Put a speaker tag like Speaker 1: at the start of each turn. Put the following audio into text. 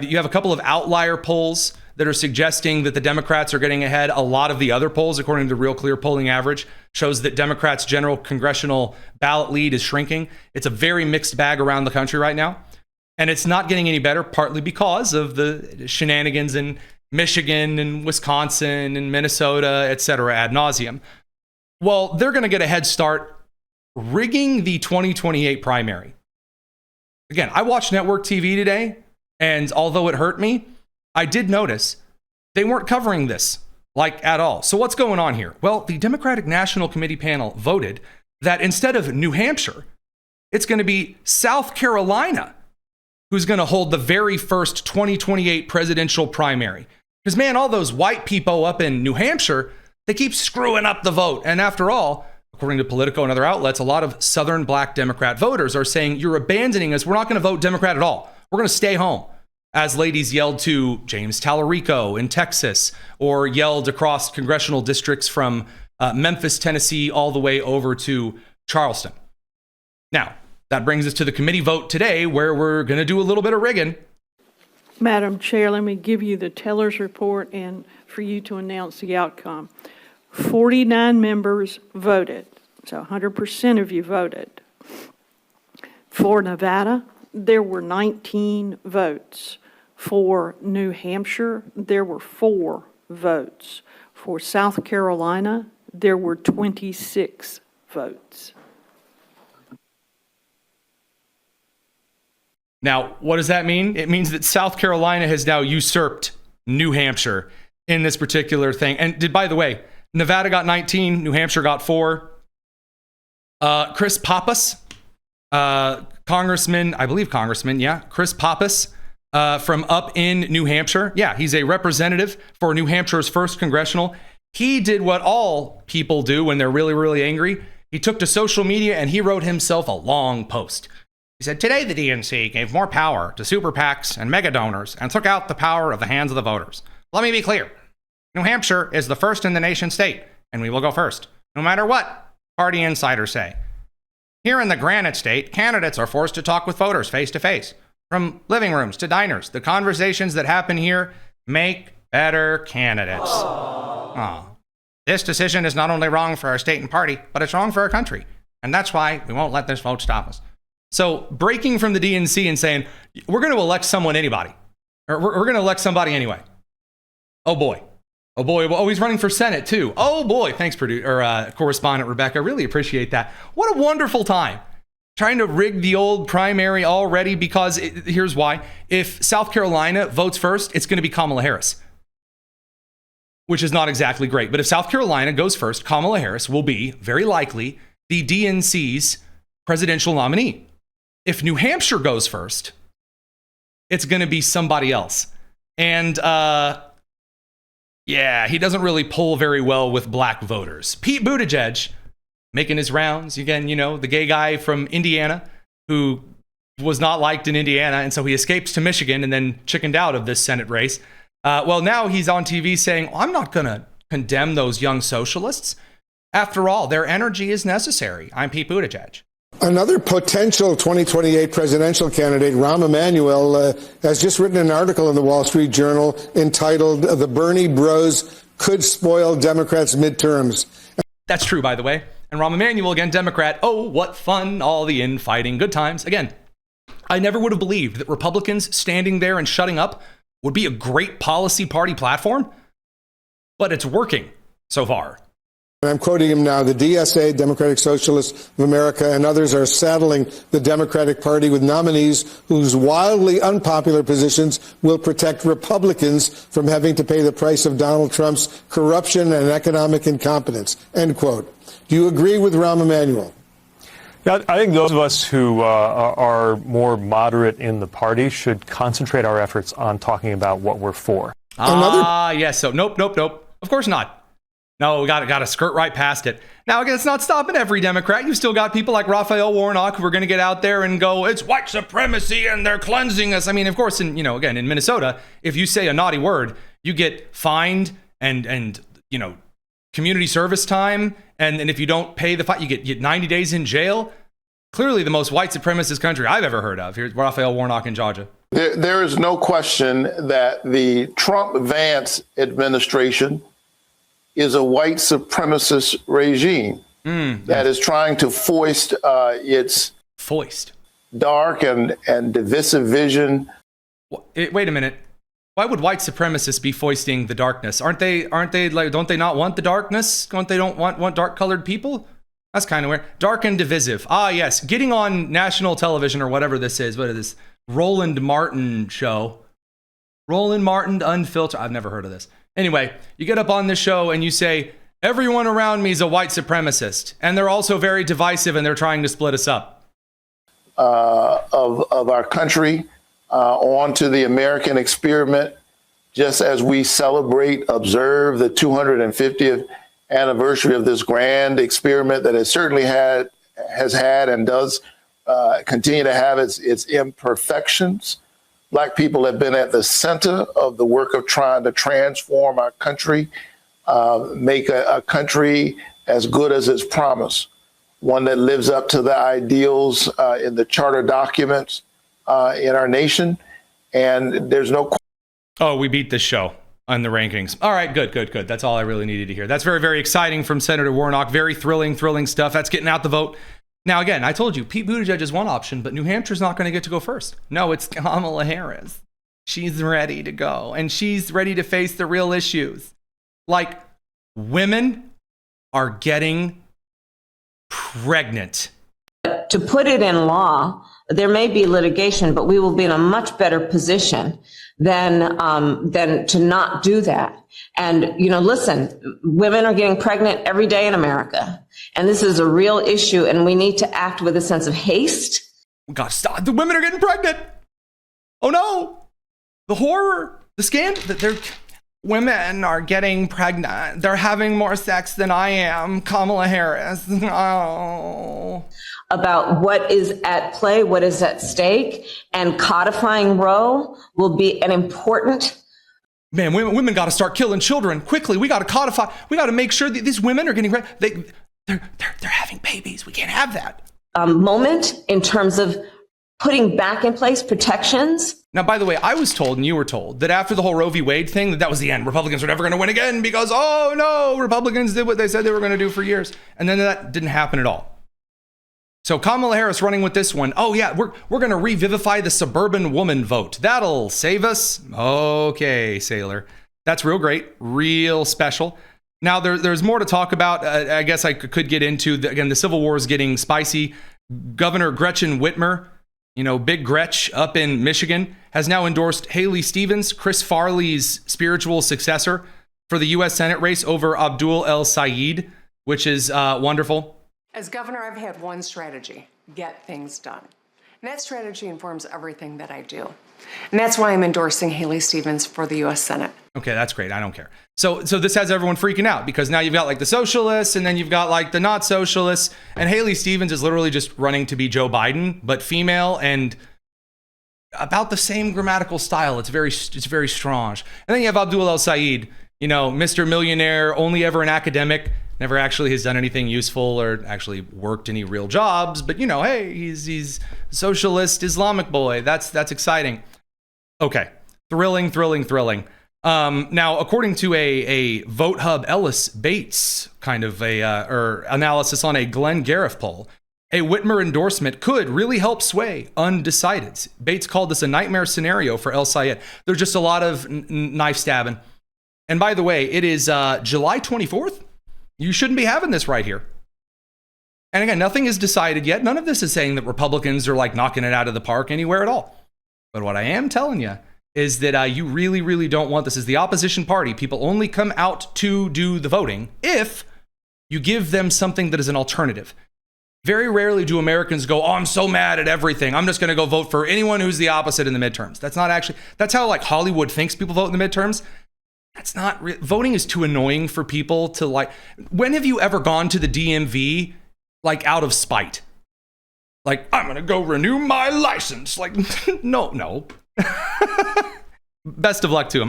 Speaker 1: You have a couple of outlier polls that are suggesting that the Democrats are getting ahead. A lot of the other polls, according to the Real Clear polling average, shows that Democrats' general congressional ballot lead is shrinking. It's a very mixed bag around the country right now. And it's not getting any better, partly because of the shenanigans in Michigan and Wisconsin and Minnesota, et cetera, ad nauseum. Well, they're going to get a head start rigging the 2028 primary. Again, I watched network TV today, and although it hurt me, I did notice they weren't covering this like at all. So what's going on here? Well, the Democratic National Committee panel voted that instead of New Hampshire, it's going to be South Carolina who's going to hold the very first 2028 presidential primary. Because, man, all those white people up in New Hampshire, they keep screwing up the vote. And after all, according to Politico and other outlets, a lot of Southern black Democrat voters are saying, you're abandoning us. We're not going to vote Democrat at all. We're going to stay home. As ladies yelled to James Tallarico in Texas, or yelled across congressional districts from Memphis, Tennessee, all the way over to Charleston. Now, that brings us to the committee vote today, where we're going to do a little bit of rigging.
Speaker 2: Madam Chair, let me give you the teller's report and for you to announce the outcome. 49 members voted, so 100% of you voted. For Nevada, there were 19 votes. For New Hampshire, there were 4 votes. For South Carolina, there were 26 votes.
Speaker 1: Now, what does that mean? It means that South Carolina has now usurped New Hampshire in this particular thing. And by the way, Nevada got 19, New Hampshire got 4. Chris Pappas, Congressman, Chris Pappas from up in New Hampshire. Yeah, he's a representative for New Hampshire's 1st congressional. He did what all people do when they're really, really angry. He took to social media and he wrote himself a long post. He said, today the DNC gave more power to super PACs and mega donors and took out the power of the hands of the voters. Let me be clear. New Hampshire is the first in the nation state, and we will go first, no matter what party insiders say. Here in the Granite State, candidates are forced to talk with voters face to face. From living rooms to diners, the conversations that happen here make better candidates. This decision is not only wrong for our state and party, but it's wrong for our country. And that's why we won't let this vote stop us. So breaking from the DNC and saying, we're going to elect someone, anybody. Or we're going to elect somebody anyway. Oh boy. Oh boy. Oh, he's running for Senate too. Oh boy. Thanks, correspondent Rebecca. Really appreciate that. What a wonderful time. Trying to rig the old primary already, because here's why. If South Carolina votes first, it's going to be Kamala Harris, which is not exactly great. But if South Carolina goes first, Kamala Harris will be, very likely, the DNC's presidential nominee. If New Hampshire goes first, it's going to be somebody else. And he doesn't really poll very well with black voters. Pete Buttigieg, making his rounds again, the gay guy from Indiana who was not liked in Indiana, and so he escaped to Michigan and then chickened out of this Senate race. Well, now he's on TV saying, I'm not going to condemn those young socialists. After all, their energy is necessary. I'm Pete Buttigieg.
Speaker 3: Another potential 2028 presidential candidate, Rahm Emanuel, has just written an article in the Wall Street Journal entitled "The Bernie Bros Could Spoil Democrats' Midterms."
Speaker 1: That's true, by the way. And Rahm Emanuel, again, Democrat. Oh, what fun, all the infighting, good times. Again, I never would have believed that Republicans standing there and shutting up would be a great policy party platform, but it's working so far.
Speaker 3: And I'm quoting him now. The DSA, Democratic Socialists of America, and others are saddling the Democratic Party with nominees whose wildly unpopular positions will protect Republicans from having to pay the price of Donald Trump's corruption and economic incompetence. End quote. Do you agree with Rahm Emanuel?
Speaker 4: Yeah, I think those of us who are more moderate in the party should concentrate our efforts on talking about what we're for.
Speaker 1: Yes. So nope. Of course not. No, we got to skirt right past it. Now, again, it's not stopping every Democrat. You've still got people like Raphael Warnock who are going to get out there and go, it's white supremacy and they're cleansing us. I mean, of course, in Minnesota, if you say a naughty word, you get fined and community service time. And if you don't pay the fine, you get 90 days in jail. Clearly the most white supremacist country I've ever heard of. Here's Raphael Warnock in Georgia.
Speaker 5: There is no question that the Trump-Vance administration is a white supremacist regime that is trying to foist its dark and divisive vision.
Speaker 1: Wait a minute. Why would white supremacists be foisting the darkness? Aren't they like, don't they not want the darkness? Don't they want dark colored people? That's kind of weird. Dark and divisive. Ah, yes. Getting on national television or whatever this is. What is this? Roland Martin show. Roland Martin Unfiltered. I've never heard of this. Anyway, you get up on this show and you say, everyone around me is a white supremacist. And they're also very divisive and they're trying to split us up.
Speaker 5: Of our country onto the American experiment, just as we observe the 250th anniversary of this grand experiment that has certainly has had and does continue to have its imperfections. Black people have been at the center of the work of trying to transform our country, make a country as good as its promise, one that lives up to the ideals in the charter documents in our nation. And there's no.
Speaker 1: Oh, we beat this show on the rankings. All right, good. That's all I really needed to hear. That's very, very exciting from Senator Warnock. Very thrilling stuff. That's getting out the vote. Now, again, I told you, Pete Buttigieg is one option, but New Hampshire's not going to get to go first. No, it's Kamala Harris. She's ready to go, and she's ready to face the real issues. Like, women are getting pregnant.
Speaker 6: To put it in law, there may be litigation, but we will be in a much better position than to not do that. And, listen, women are getting pregnant every day in America. And this is a real issue, and we need to act with a sense of haste.
Speaker 1: We gotta stop. The women are getting pregnant. Oh no. The horror, the scandal. Women are getting pregnant. They're having more sex than I am. Kamala Harris. Oh.
Speaker 6: About what is at play, what is at stake, and codifying Roe will be an important.
Speaker 1: Man, women got to start killing children quickly. We got to codify. We got to make sure that these women are getting pregnant. They're having babies. We can't have that.
Speaker 6: Moment in terms of putting back in place protections.
Speaker 1: Now, by the way, I was told, and you were told, that after the whole Roe v. Wade thing, that was the end. Republicans were never going to win again because, oh no, Republicans did what they said they were going to do for years. And then that didn't happen at all. So Kamala Harris running with this one. Oh yeah, we're going to revivify the suburban woman vote. That'll save us. Okay, Sailor. That's real great, real special. Now there's more to talk about. I guess I could get into, again, the Civil War is getting spicy. Governor Gretchen Whitmer, Big Gretch up in Michigan, has now endorsed Haley Stevens, Chris Farley's spiritual successor, for the U.S. Senate race over Abdul El Sayed, which is wonderful.
Speaker 7: As governor, I've had one strategy: get things done. And that strategy informs everything that I do. And that's why I'm endorsing Haley Stevens for the U.S. Senate.
Speaker 1: Okay, that's great. I don't care. So this has everyone freaking out because now you've got like the socialists and then you've got like the not socialists. And Haley Stevens is literally just running to be Joe Biden, but female and about the same grammatical style. It's very strange. And then you have Abdul El Sayed, Mr. Millionaire, only ever an academic, never actually has done anything useful or actually worked any real jobs. But, hey, he's socialist Islamic boy. That's exciting. Okay. Thrilling. Now, according to a Vote Hub Ellis Bates kind of analysis on a Glenn Gariff poll, a Whitmer endorsement could really help sway undecideds. Bates called this a nightmare scenario for El Sayed. There's just a lot of knife stabbing. And by the way, it is July 24th. You shouldn't be having this right here. And again, nothing is decided yet. None of this is saying that Republicans are like knocking it out of the park anywhere at all. But what I am telling you is that you really, really don't want this. As the opposition party, people only come out to do the voting if you give them something that is an alternative. Very rarely do Americans go, oh, I'm so mad at everything, I'm just going to go vote for anyone who's the opposite in the midterms. That's how like Hollywood thinks people vote in the midterms. That's not voting is too annoying for people to like. When have you ever gone to the DMV like out of spite? Like, I'm going to go renew my license. Like, no. Best of luck to him.